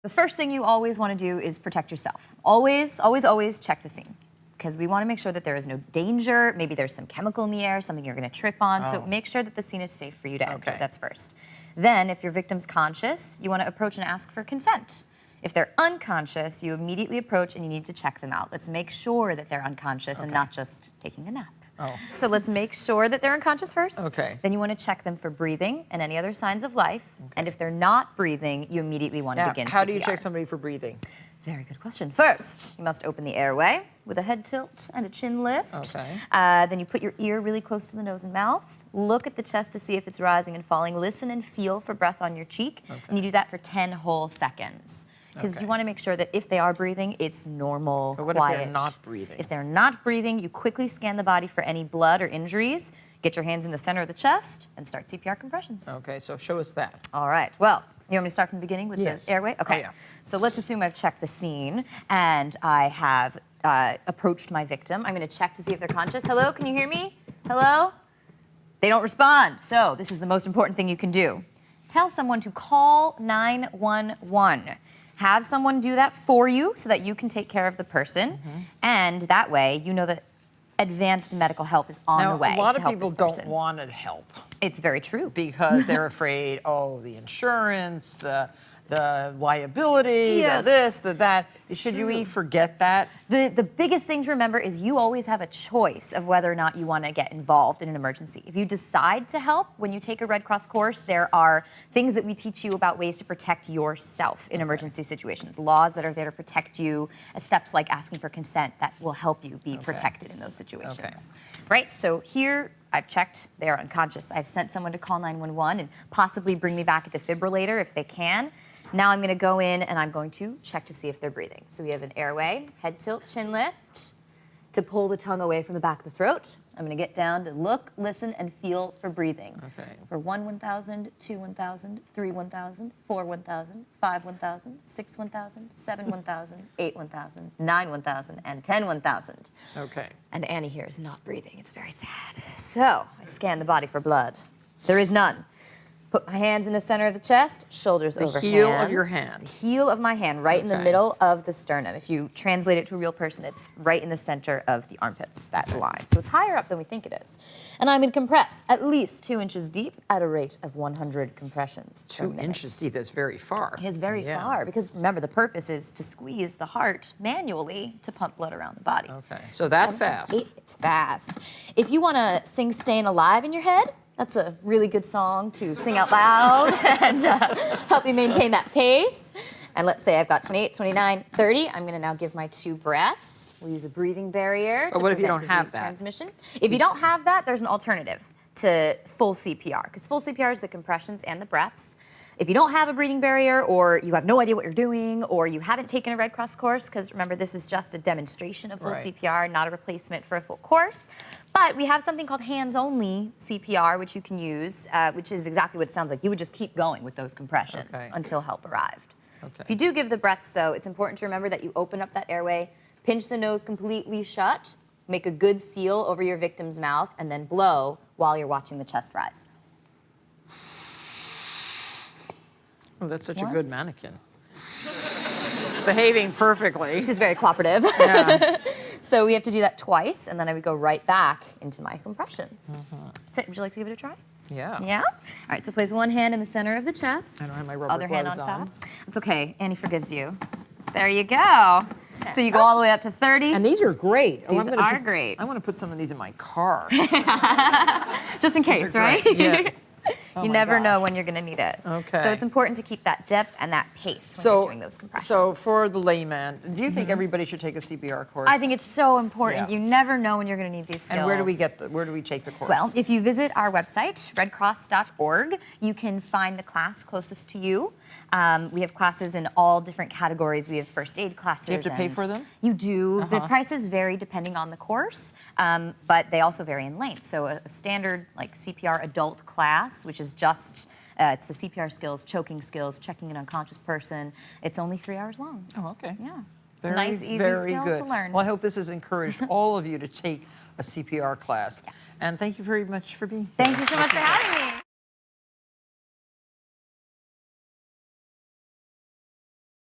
The first thing you always want to do is protect yourself. Always, always, always check the scene, because we want to make sure that there is no danger. Maybe there's some chemical in the air, something you're going to trip on. So make sure that the scene is safe for you to enter. That's first. Then, if your victim's conscious, you want to approach and ask for consent. If they're unconscious, you immediately approach and you need to check them out. Let's make sure that they're unconscious and not just taking a nap. So let's make sure that they're unconscious first. Then you want to check them for breathing and any other signs of life. And if they're not breathing, you immediately want to begin CPR. How do you check somebody for breathing? Very good question. First, you must open the airway with a head tilt and a chin lift. Then you put your ear really close to the nose and mouth. Look at the chest to see if it's rising and falling. Listen and feel for breath on your cheek. And you do that for 10 whole seconds. Because you want to make sure that if they are breathing, it's normal, But what quiet. if they're not breathing? If they're not breathing, you quickly scan the body for any blood or injuries. Get your hands in the center of the chest and start CPR compressions. Okay, so show us that. All right. Well, you want me to start from the beginning with the airway? Okay. So let's assume I've checked the scene and I have approached my victim. I'm going to check to see if they're conscious. Hello, can you hear me? Hello? They don't respond. So this is the most important thing you can do. Tell someone to call 911. Have someone do that for you so that you can take care of the person. And that way, you know that advanced medical help is on the way. A lot of people don't want to help. It's very true. Because they're afraid, the insurance, the liability, the this, the that. Should we forget that? The biggest thing to remember is you always have a choice of whether or not you want to get involved in an emergency. If you decide to help, when you take a Red Cross course, there are things that we teach you about ways to protect yourself in emergency situations, laws that are there to protect you, steps like asking for consent that will help you be protected in those situations. Right, so here, I've checked, they are unconscious. I've sent someone to call 911 and possibly bring me back a defibrillator if they can. Now I'm going to go in and I'm going to check to see if they're breathing. So we have an airway, head tilt, chin lift, to pull the tongue away from the back of the throat. I'm going to get down to look, listen, and feel for breathing. For 1, 1,000, 2, 1,000, 3, 1,000, 4, 1,000, 5, 1,000, 6, 1,000, 7, 1,000, 8, 1,000, 9, 1,000, and 10, 1,000. And Annie here is not breathing. It's very sad. So I scan the body for blood. There is none. Put my hands in the center of the chest, shoulders over hands. The heel of your hand. Heel of my hand, right in the middle of the sternum. If you translate it to a real person, it's right in the center of the armpits, that line. So it's higher up than we think it is. And I'm going to compress at least 2 inches deep at a rate of 100 compressions per minute. 2 inches deep, that's very far. It is very far, because remember, the purpose is to squeeze the heart manually to pump blood around the body. So that fast. It's fast. If you want to sing Staying Alive in your head, that's a really good song to sing out loud and help you maintain that pace. And let's say I've got 28, 29, 30. I'm going to now give my 2 breaths. We'll use a breathing barrier to what if you prevent don't have disease that? transmission. If you don't have that, there's an alternative to full CPR, because full CPR is the compressions and the breaths. If you don't have a breathing barrier, or you have no idea what you're doing, or you haven't taken a Red Cross course, because remember, this is just a demonstration of full CPR, not a replacement for a full course. But we have something called hands-only CPR, which you can use, which is exactly what it sounds like. You would just keep going with those compressions until help arrived. If you do give the breaths, though, it's important to remember that you open up that airway, pinch the nose completely shut, make a good seal over your victim's mouth, and then blow while you're watching the chest rise. Oh, that's such a good mannequin. It's behaving perfectly. She's very cooperative. So we have to do that twice, and then I would go right back into my compressions. So, would you like to give it a try? Yeah. All right, so place one hand in the center of the chest. I don't have my rubber other hand on gloves top. on. It's okay. Annie forgives you. There you go. So you go all the way up to 30. And these are great. These are great. I want to put some of these in my car. Just in case, right? Yes. You never know when you're going to need it. So it's important to keep that dip and that pace when you're doing those compressions. So for the layman, do you think everybody should take a CPR course? I think it's so important. You never know when you're going to need these skills. And where do we where do we take the course? Well, if you visit our website, redcross.org, you can find the class closest to you. We have classes in all different categories. We have first aid classes. Do you have to pay for them? You do. The prices vary depending on the course, but they also vary in length. So a standard like CPR adult class, which is just it's the CPR skills, choking skills, checking an unconscious person. It's only 3 hours long. Oh, okay. Yeah. It's a nice, easy skill to learn. Well, I hope this has encouraged all of you to take a CPR class. And thank you very much for being here. Thank you so much for having me.